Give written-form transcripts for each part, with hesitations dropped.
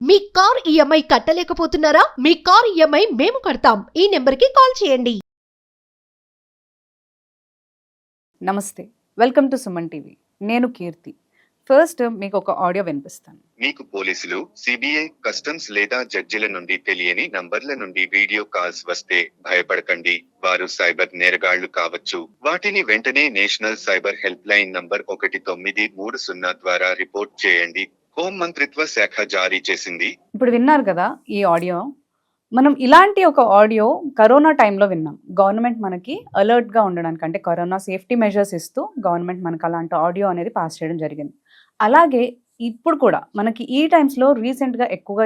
మీ car EMI కట్టలేకపోతున్నారా? మీ car EMI మేము కడతాం. ఈ నెంబర్కి కాల్ చేయండి. నమస్తే, వెల్కమ్ టు సుమన్ టీవీ. నేను కీర్తి. ఫస్ట్ మీకు ఒక ఆడియో వినిపిస్తాను. మీకు పోలీసులు, సిబిఐ, కస్టమ్స్ లేదా జడ్జిల నుండి తెలియని నంబర్ల నుండి వీడియో కాల్స్ వస్తే భయపడకండి. వారు సైబర్ నేరగాళ్లు కావచ్చు. వాటిని వెంటనే national cyber help line number 1930 ద్వారా రిపోర్ట్ చేయండి. హోం మంత్రిత్వ శాఖ జారీ చేసింది. ఇప్పుడు విన్నారు కదా ఈ ఆడియో. మనం ఇలాంటి ఒక ఆడియో కరోనా టైంలో విన్నాం. గవర్నమెంట్ మనకి అలర్ట్గా ఉండడానికి, అంటే కరోనా సేఫ్టీ మెజర్స్ ఇస్తూ గవర్నమెంట్ మనకు అలాంటి ఆడియో అనేది పాస్ చేయడం జరిగింది. అలాగే ఇప్పుడు కూడా మనకి ఈ టైమ్స్లో రీసెంట్గా ఎక్కువగా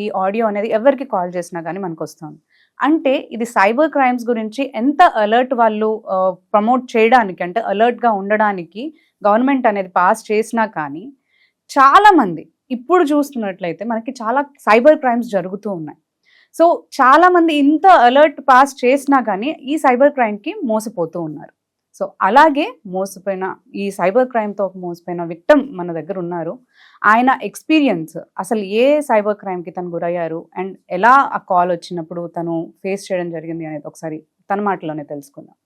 ఈ ఆడియో అనేది ఎవరికి కాల్ చేసినా కానీ మనకు వస్తుంది. అంటే ఇది సైబర్ క్రైమ్స్ గురించి ఎంత అలర్ట్ వాళ్ళు ప్రమోట్ చేయడానికి, అంటే అలర్ట్గా ఉండడానికి గవర్నమెంట్ అనేది పాస్ చేసినా కానీ చాలామంది ఇప్పుడు చూస్తున్నట్లయితే మనకి చాలా సైబర్ క్రైమ్స్ జరుగుతూ ఉన్నాయి. సో చాలామంది ఇంత అలర్ట్ పాస్ చేసినా కానీ ఈ సైబర్ క్రైమ్కి మోసపోతూ ఉన్నారు. సో అలాగే మోసపోయిన ఈ సైబర్ క్రైమ్తో మోసపోయిన విక్టిమ్ మన దగ్గర ఉన్నారు. ఆయన ఎక్స్పీరియన్స్, అసలు ఏ సైబర్ క్రైమ్కి తను గురయ్యారు అండ్ ఎలా ఆ కాల్ వచ్చినప్పుడు తను ఫేస్ చేయడం జరిగింది అనేది ఒకసారి తన మాటలోనే తెలుసుకుందాం.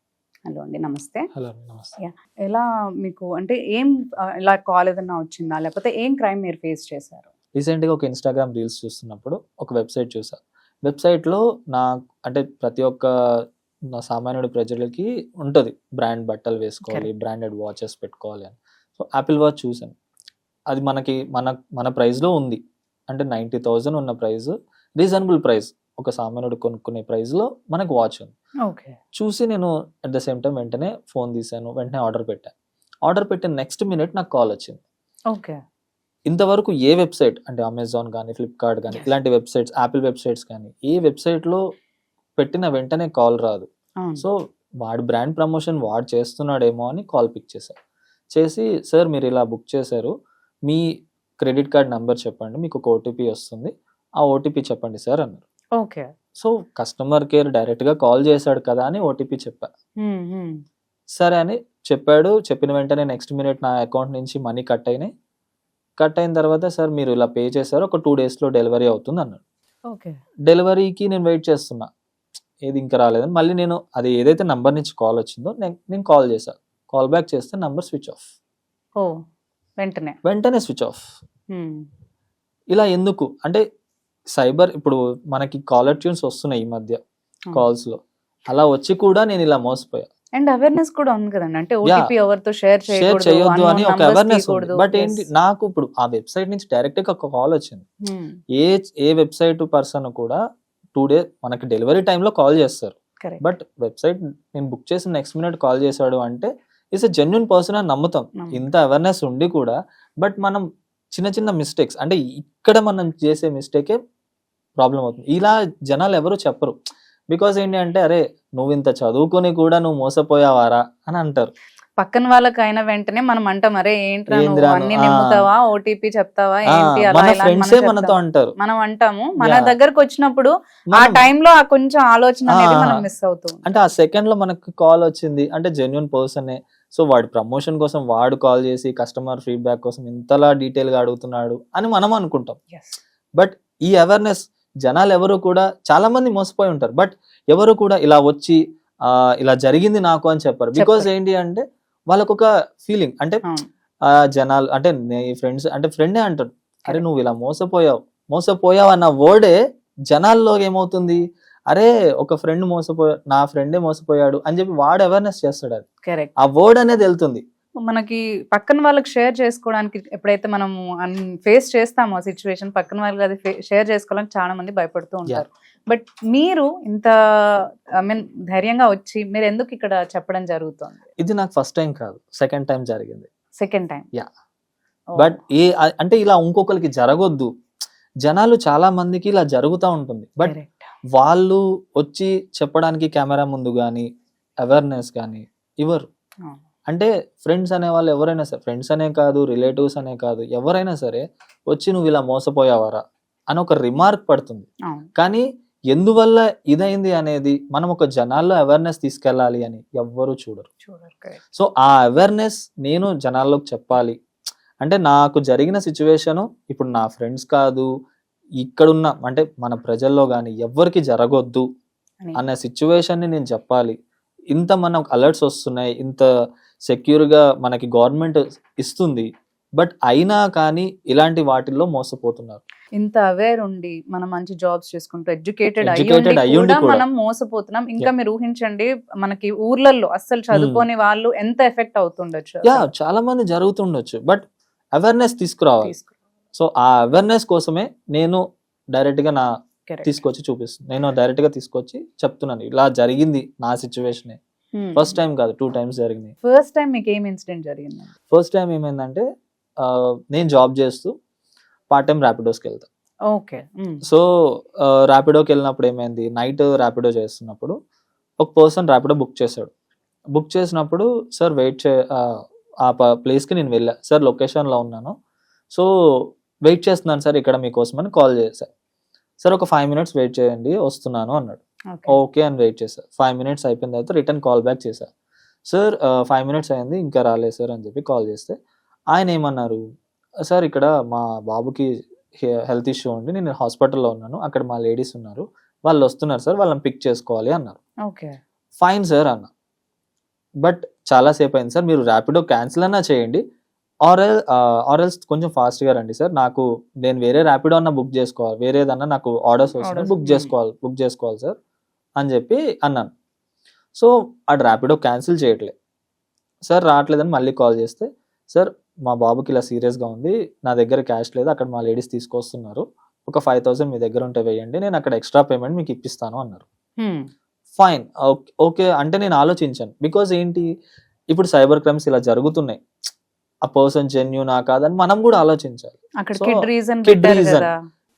హలో అండి, నమస్తే. హలో నమస్తే. ఎలా మీకు అంటే ఇలా కాల్ ఏదన్నా వచ్చిందా, లేకపోతే ఏం క్రైమ్ మీరు ఫేస్ చేశారు? రీసెంట్గా ఒక ఇన్స్టాగ్రామ్ రీల్స్ చూస్తున్నప్పుడు ఒక వెబ్సైట్ చూసా. వెబ్సైట్లో అంటే ప్రతి ఒక్క సామాన్యుడి ప్రజలకి ఉంటుంది బ్రాండ్ బట్టలు వేసుకోవాలి, బ్రాండెడ్ వాచెస్ పెట్టుకోవాలి అని. సో యాపిల్ వాచ్ చూసాను. అది మనకి మన ప్రైస్లో ఉంది. అంటే 90,000 ఉన్న ప్రైస్, రీజనబుల్ ప్రైస్, ఒక సామాన్యుడు కొనుక్కునే ప్రైస్లో మనకు వాచ్ ఉంది. ఓకే. చూసి నేను అట్ ద సేమ్ టైం వెంటనే ఫోన్ తీసాను, వెంటనే ఆర్డర్ పెట్టాను. ఆర్డర్ పెట్టిన నెక్స్ట్ మినిట్ నాకు కాల్ వచ్చింది. ఓకే. ఇంతవరకు ఏ వెబ్సైట్, అంటే అమెజాన్ కానీ, ఫ్లిప్కార్ట్ కానీ, ఇలాంటి వెబ్సైట్స్, యాపిల్ వెబ్సైట్స్ కానీ, ఏ వెబ్సైట్లో పెట్టిన వెంటనే కాల్ రాదు. సో వాడు బ్రాండ్ ప్రమోషన్ వాడు చేస్తున్నాడేమో అని కాల్ పిక్ చేసి, సార్ మీరు ఇలా బుక్ చేశారు, మీ క్రెడిట్ కార్డ్ నెంబర్ చెప్పండి, మీకు ఒక ఓటీపీ వస్తుంది, ఆ ఓటీపీ చెప్పండి సార్ అన్నారు. ఓకే. సో కస్టమర్ కేర్ డైరెక్ట్గా కాల్ చేశాడు కదా అని ఓటీపీ చెప్పా. సరే అని చెప్పాడు. చెప్పిన వెంటనే నెక్స్ట్ మినిట్ నా అకౌంట్ నుంచి మనీ కట్ అయినాయి. కట్ అయిన తర్వాత సార్ మీరు ఇలా పే చేశారు, ఒక 2 daysలో డెలివరీ అవుతుంది అన్నాడు. ఓకే. డెలివరీకి నేను వెయిట్ చేస్తున్నా, ఏది ఇంకా రాలేదని. మళ్ళీ నేను అది ఏదైతే నంబర్ నుంచి కాల్ వచ్చిందో నేను కాల్ చేశాను. కాల్ బ్యాక్ చేస్తే నంబర్ స్విచ్ ఆఫ్. వెంటనే స్విచ్ ఆఫ్. ఇలా ఎందుకు అంటే సైబర్, ఇప్పుడు మనకి కాలర్ ట్యూన్స్ వస్తున్నాయి ఈ మధ్య కాల్స్ లో, అలా వచ్చి కూడా నేను ఇలా మోసపోయా. అండ్ అవేర్నెస్ కూడా ఉంది కదండి, అంటే ఓటీపీ ఎవరితో షేర్ చేయొద్దు అని ఒక అవేర్నెస్ ఉంది. బట్ ఏంటి, నాకు ఇప్పుడు ఆ వెబ్సైట్ నుంచి డైరెక్ట్ గా ఒక కాల్ వచ్చింది. ఏ వెబ్సైట్ పర్సన్ కూడా 2 days మనకి డెలివరీ టైంలో కాల్ చేస్తారు. బట్ వెబ్సైట్ నేను బుక్ చేసిన నెక్స్ట్ మినిట్ కాల్ చేశాడు అంటే ఇట్స్ ఎ జెన్యూన్ పర్సన్ అని నమ్ముతాం. ఇంత అవేర్నెస్ ఉండి కూడా బట్ మనం చిన్న మిస్టేక్స్, అంటే ఇక్కడ మనం చేసే మిస్టేకే ప్రాబ్లం అవుతుంది. ఇలా జనాలు ఎవరు చెప్పరు. బికాస్ ఏంటి అంటే, అరే నువ్వు ఇంత చదువుకొని కూడా నువ్వు మోసపోయావారా అని అంటారు. పక్కన వాళ్ళకైనా వెంటనే మనం అంటాం, అరే ఏంట్రా అన్ని నమ్ముతావా, ఓటీపీ చెప్తావా ఏంటి, మనతో అంటారు. మనం అంటాము. మన దగ్గరకు వచ్చినప్పుడు ఆ టైంలో ఆ కొంచెం ఆలోచన అనేది మనం మిస్ అవుతాం. అంటే ఆ సెకండ్ లో మనకు కాల్ వచ్చింది అంటే జెన్యూన్ పర్సనే. సో వాడి ప్రమోషన్ కోసం వాడు కాల్ చేసి కస్టమర్ ఫీడ్బ్యాక్ కోసం ఇంతలా డీటెయిల్ గా అడుగుతున్నాడు అని మనం అనుకుంటాం. బట్ ఈ అవేర్నెస్ జనాలు ఎవరు కూడా, చాలా మంది మోసపోయి ఉంటారు, బట్ ఎవరు కూడా ఇలా వచ్చి ఇలా జరిగింది నాకు అని చెప్పారు. బికాస్ ఏంటి అంటే వాళ్ళకు ఒక ఫీలింగ్, అంటే జనాలు అంటే ఫ్రెండ్స్ అంటే ఫ్రెండే అంటారు, అరే నువ్వు ఇలా మోసపోయావు అన్న వర్డే జనాల్లో ఏమవుతుంది, అరే ఒక ఫ్రెండ్ నా ఫ్రెండే మోసపోయాడు అని చెప్పి వాడు అవేర్నెస్ చేస్తాడు. అది ఆ వర్డ్ అనేది వెళ్తుంది. మనకి పక్కన వాళ్ళకి షేర్ చేసుకోవడానికి ఎప్పుడైతే మనం ఫేస్ చేస్తామో ఆ సిచ్యువేషన్, పక్కన వాళ్ళకి అది షేర్ చేసుకోవడానికి చాలా మంది భయపడుతూ ఉంటారు. బట్ మీరు ఇంత ధైర్యంగా వచ్చి మీరు ఎందుకు ఇక్కడ చెప్పడం జరుగుతుంది? ఇది నాకు ఫస్ట్ టైం కాదు, సెకండ్ టైం జరిగింది. Second time. బట్ అంటే ఇలా ఇంకొకరికి జరగొద్దు. జనాలు చాలా మందికి ఇలా జరుగుతూ ఉంటుంది, బట్ వాళ్ళు వచ్చి చెప్పడానికి కెమెరా ముందు కానీ అవేర్నెస్ కానీ ఇవ్వరు. అంటే ఫ్రెండ్స్ అనే వాళ్ళు ఎవరైనా సరే, ఫ్రెండ్స్ అనే కాదు, రిలేటివ్స్ అనే కాదు, ఎవరైనా సరే వచ్చి నువ్వు ఇలా మోసపోయావారా అని ఒక రిమార్క్ పడుతుంది. కానీ ఎందువల్ల ఇదైంది అనేది మనం ఒక జనాల్లో అవేర్నెస్ తీసుకెళ్ళాలి అని ఎవ్వరూ చూడరు. సో ఆ అవేర్నెస్ నేను జనాల్లోకి చెప్పాలి. అంటే నాకు జరిగిన సిచ్యువేషను ఇప్పుడు నా ఫ్రెండ్స్ కాదు, ఇక్కడున్న అంటే మన ప్రజల్లో కానీ ఎవ్వరికి జరగొద్దు అని. అనే సిచ్యువేషన్ని నేను చెప్పాలి. ఇంత మనకు అలర్ట్స్ వస్తున్నాయి, ఇంత సెక్యూర్గా మనకి గవర్నమెంట్ ఇస్తుంది, బట్ అయినా కానీ ఇలాంటి వాటిల్లో మోసపోతున్నారు. ఇంత అవేర్ ఉండి మనం మంచి జాబ్స్ చేసుకుంటూ ఎడ్యుకేటెడ్ Educated అయ్యుండి అయ్యుండి కూడా కూడా. మనం మోసపోతున్నాం. ఇంకా మీరు ఊహించండి, మనకి ఊర్లలో అస్సలు చదువుకోని వాళ్ళు ఎంత ఎఫెక్ట్ అవుతుండొచ్చు. యా చాలా మంది జరుగుతుండొచ్చు, బట్ అవేర్నెస్ తీసుకురావాలి. సో ఆ అవేర్నెస్ కోసమే నేను డైరెక్ట్ గా తీసుకొచ్చి చూపిస్తున్నాను. నేను డైరెక్ట్ గా తీసుకొచ్చి చెప్తున్నాను, ఇలా జరిగింది నా సిచ్యువేషన్. ఫస్ట్ టైం కాదు, 2 times జరిగింది. ఫస్ట్ టైం మీకు ఏం ఇన్సిడెంట్ జరిగింది? ఫస్ట్ టైం ఏమైందంటే నేను జాబ్ చేస్తూ పార్ట్ టైం ర్యాపిడోస్కి వెళ్తాను. ఓకే. సో ర్యాపిడోకి వెళ్ళినప్పుడు ఏమైంది, నైట్ ర్యాపిడో చేస్తున్నప్పుడు ఒక పర్సన్ ర్యాపిడో బుక్ చేశాడు. బుక్ చేసినప్పుడు సార్ వెయిట్ ఆ ప్లేస్కి నేను వెళ్ళా. సార్ లొకేషన్లో ఉన్నాను, సో వెయిట్ చేస్తున్నాను సార్ ఇక్కడ మీకోసం అని కాల్ చేశాను. సార్ ఒక 5 minutes వెయిట్ చేయండి వస్తున్నాను అన్నాడు. ఓకే అని వెయిట్ చేశాను. 5 minutes అయిపోయిన తర్వాత రిటర్న్ కాల్ బ్యాక్ చేశాను. సార్ 5 minutes అయింది ఇంకా రాలేదు సార్ అని చెప్పి కాల్ చేస్తే ఆయన ఏమన్నారు, సార్ ఇక్కడ మా బాబుకి హెల్త్ ఇష్యూ ఉంది, నేను హాస్పిటల్లో ఉన్నాను, అక్కడ మా లేడీస్ ఉన్నారు, వాళ్ళు వస్తున్నారు సార్, వాళ్ళని పిక్ చేసుకోవాలి అన్నారు. ఓకే ఫైన్ సార్ అన్న, బట్ చాలాసేపు అయింది సార్, మీరు ర్యాపిడో క్యాన్సిల్ అన్నా చేయండి, ఆర్ఎల్స్ కొంచెం ఫాస్ట్గా రండి సార్, నేను వేరే ర్యాపిడో అన్న బుక్ చేసుకోవాలి, వేరేదన్నా నాకు ఆర్డర్స్ వస్తున్నాయి, బుక్ చేసుకోవాలి సార్ అని చెప్పి అన్నాను. సో ఆ ర్యాపిడో క్యాన్సిల్ చేయట్లే, సార్ రావట్లేదని మళ్ళీ కాల్ చేస్తే, సార్ మా బాబుకి ఇలా సీరియస్గా ఉంది, నా దగ్గర క్యాష్ లేదు, అక్కడ మా లేడీస్ తీసుకొస్తున్నారు, ఒక 5,000 మీ దగ్గర ఉంటే వేయండి, నేను అక్కడ ఎక్స్ట్రా పేమెంట్ మీకు ఇప్పిస్తాను అన్నారు. ఫైన్ ఓకే అంటే నేను ఆలోచించాను, బికాజ్ ఏంటి ఇప్పుడు సైబర్ క్రైమ్స్ ఇలా జరుగుతున్నాయి, ఆ పర్సన్ జెన్యూనా కాదని మనం కూడా ఆలోచించాలి. అక్కడ So, kid reason kid reason.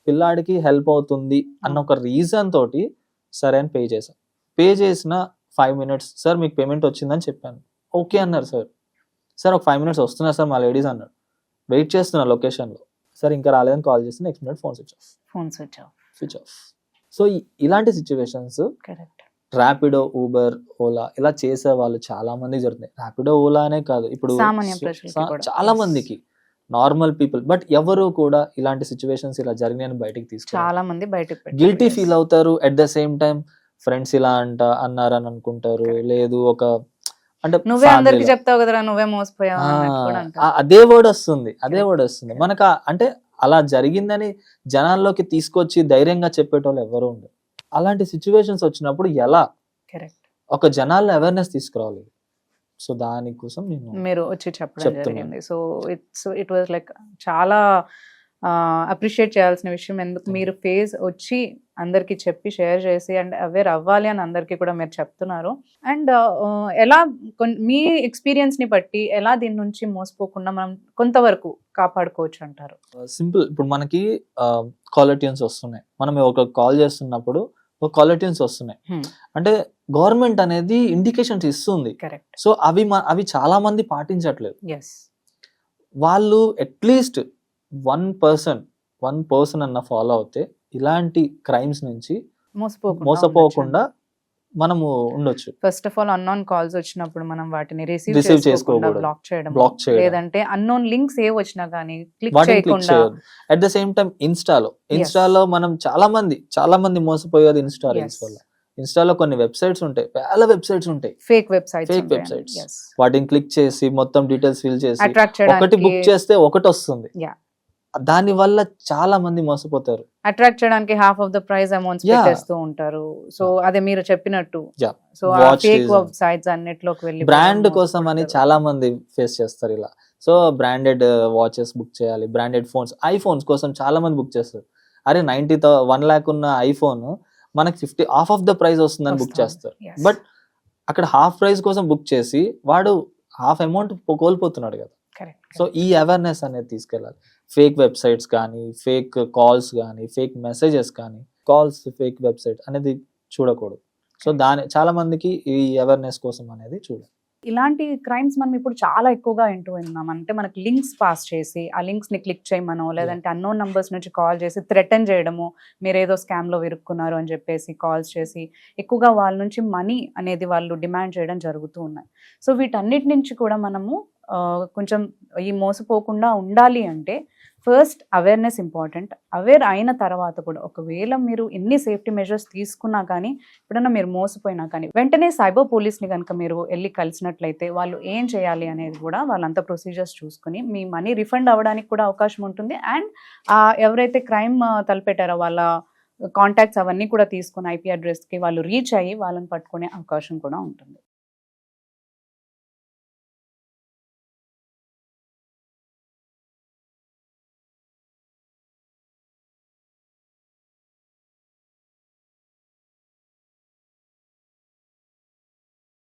పిల్లాడికి హెల్ప్ అవుతుంది అన్న ఒక రీజన్ తోటి సరే అని పే చేశాను. పే చేసిన 5 minutes సార్ మీకు పేమెంట్ వచ్చిందని చెప్పాను. ఓకే అన్నారు సార్. సార్ ఒక 5 minutes వస్తున్నారు సార్ మా లేడీస్ అన్నాడు. వెయిట్ చేస్తున్నా లొకేషన్లో, సార్ ఇంకా రాలేదని కాల్ చేస్తే next minute phone switch off. So ఇలాంటి situations correct. Rapido, Uber, Ola ఇలా చేసే వాళ్ళు చాలా మంది జరుగుతున్నాయి. ర్యాపిడో, ఓలా అనే కాదు, ఇప్పుడు సామాన్య ప్రజలకి కూడా. చాలా మందికి నార్మల్ పీపుల్, బట్ ఎవరు కూడా ఇలాంటి సిచ్యువేషన్స్ ఇలా జరిగినాయని బయటికి తీసుకు చాలా మంది బయటకు గిల్టీ ఫీల్ అవుతారు. At the same time friends ఇలా అన్నారని అనుకుంటారు, లేదు ఒక అంటే నువ్వే అందరికి చెప్తావు కదరా, నువ్వే మోసపోయావు అదే వర్డ్ వస్తుంది. మనకు అంటే అలా జరిగిందని జనాల్లోకి తీసుకొచ్చి ధైర్యంగా చెప్పేటోళ్ళు ఎవరు ఉండరు. అలాంటి సిచ్యువేషన్స్ వచ్చినప్పుడు ఎలా ఒక జనాల్లో అవేర్నెస్ తీసుకురావాలి, సో దానికోసం మీరు వచ్చి చెప్పడం జరిగింది. సో ఇట్ వాజ్ లైక్ చాలా అప్రిషియేట్ చేయాల్సిన విషయం. ఎందుకు మీరు ఫేస్ వచ్చి అందరికి చెప్పి షేర్ చేసి అండ్ అవేర్ అవ్వాలి అని అందరికీ కూడా మీరు చెప్తున్నారు. అండ్ ఎలా మీ ఎక్స్పీరియన్స్ ని బట్టి ఎలా దీని నుంచి మోసపోకుండా మనం కొంతవరకు కాపాడుకోవచ్చు అంటారు? సింపుల్, ఇప్పుడు మనకి కాలర్ ట్యూన్స్ వస్తున్నాయి, మనం ఒక కాల్ చేస్తున్నప్పుడు ఒక కాలర్ ట్యూన్స్ వస్తున్నాయి అంటే గవర్నమెంట్ అనేది ఇండికేషన్స్ ఇస్తుంది. సో అవి చాలా మంది పాటించట్లేదు. వాళ్ళు అట్లీస్ట్ 1% అన్న ఫాలో అవుతే ఇలాంటి క్రైమ్స్ నుంచి మోసపోకుండా మనము ఉండొచ్చు. First of all unknown calls వచ్చినప్పుడు మనం వాటిని రిసీవ్ చేసుకోకూడదు, బ్లాక్ చేయడం, లేదంటే అన్నోన్ లింక్స్ ఏ వచ్చినా కానీ క్లిక్ చేయకుండా. అట్ ద సేమ్ టైం ఇన్స్టాలో మనం చాలా మంది మోసపోయేది ఇన్స్టాలో కొన్ని వెబ్సైట్స్ ఉంటాయి, చాలా వెబ్సైట్స్ ఉంటాయి, ఫేక్ వెబ్సైట్స్. వాటిని క్లిక్ చేసి మొత్తం డీటెయిల్స్ ఫిల్ చేసి ఒకటి బుక్ చేస్తే ఒకటి వస్తుంది. దాని వల్ల చాలా మంది మోసపోతారు. అట్రాక్ట్ చేయడానికి half of the price amounts పెట్టేస్తూ ఉంటారు. సో అదే మీరు చెప్పినట్టు, సో ఆ ఫేక్ వెబ్సైట్స్ అన్నిట్లోకి వెళ్ళి బ్రాండ్ కోసం అని చాలా మంది ఫేస్ చేస్తారు ఇలా. సో బ్రాండెడ్ వాచెస్ బుక్ చేయాలి, బ్రాండెడ్ ఫోన్స్, ఐఫోన్స్ కోసం చాలా మంది బుక్ చేస్తారు. అరే 1 lakh ఉన్న ఐఫోన్ మనకి హాఫ్ ఆఫ్ ద ప్రైస్ వస్తుందని బుక్ చేస్తారు. బట్ అక్కడ హాఫ్ ప్రైస్ కోసం బుక్ చేసి వాడు హాఫ్ అమౌంట్ కోల్పోతున్నాడు కదా. సో ఈ అవేర్నెస్ అనేది తీసుకెళ్ళాలి. ఫేక్ వెబ్సైట్స్ కానీ, ఫేక్ కాల్స్ కానీ, ఫేక్ మెసేజెస్ కానీ, ఫేక్ వెబ్సైట్ అనేది చూడకూడదు. సో చాలా మందికి ఈ అవేర్నెస్ కోసం అనేది చూడాలి. ఇలాంటి క్రైమ్స్ మనం ఇప్పుడు చాలా ఎక్కువగా వింటున్నాం. అంటే మనకి లింక్స్ పాస్ చేసి ఆ లింక్స్ ని క్లిక్ చేయమనో, లేదంటే అన్నోన్ నంబర్స్ నుంచి కాల్ చేసి థ్రెటన్ చేయడము, మీరు ఏదో స్కామ్ లో ఇరుక్కున్నారు అని చెప్పేసి కాల్స్ చేసి ఎక్కువగా వాళ్ళ నుంచి మనీ అనేది వాళ్ళు డిమాండ్ చేయడం జరుగుతూ ఉన్నాయి. సో వీటన్నిటి నుంచి కూడా మనము కొంచెం ఈ మోసపోకుండా ఉండాలి అంటే ఫస్ట్ అవేర్నెస్ ఇంపార్టెంట్. అవేర్ అయిన తర్వాత కూడా ఒకవేళ మీరు ఎన్ని సేఫ్టీ మెజర్స్ తీసుకున్నా కానీ ఎప్పుడైనా మీరు మోసపోయినా కానీ వెంటనే సైబర్ పోలీస్ని కనుక మీరు వెళ్ళి కలిసినట్లయితే వాళ్ళు ఏం చేయాలి అనేది కూడా వాళ్ళంతా ప్రొసీజర్స్ చూసుకుని మీ మనీ రిఫండ్ అవ్వడానికి కూడా అవకాశం ఉంటుంది. అండ్ ఎవరైతే క్రైమ్ తలపెట్టారో వాళ్ళ కాంటాక్ట్స్ అవన్నీ కూడా తీసుకుని IP అడ్రస్కి వాళ్ళు రీచ్ అయ్యి వాళ్ళని పట్టుకునే అవకాశం కూడా ఉంటుంది.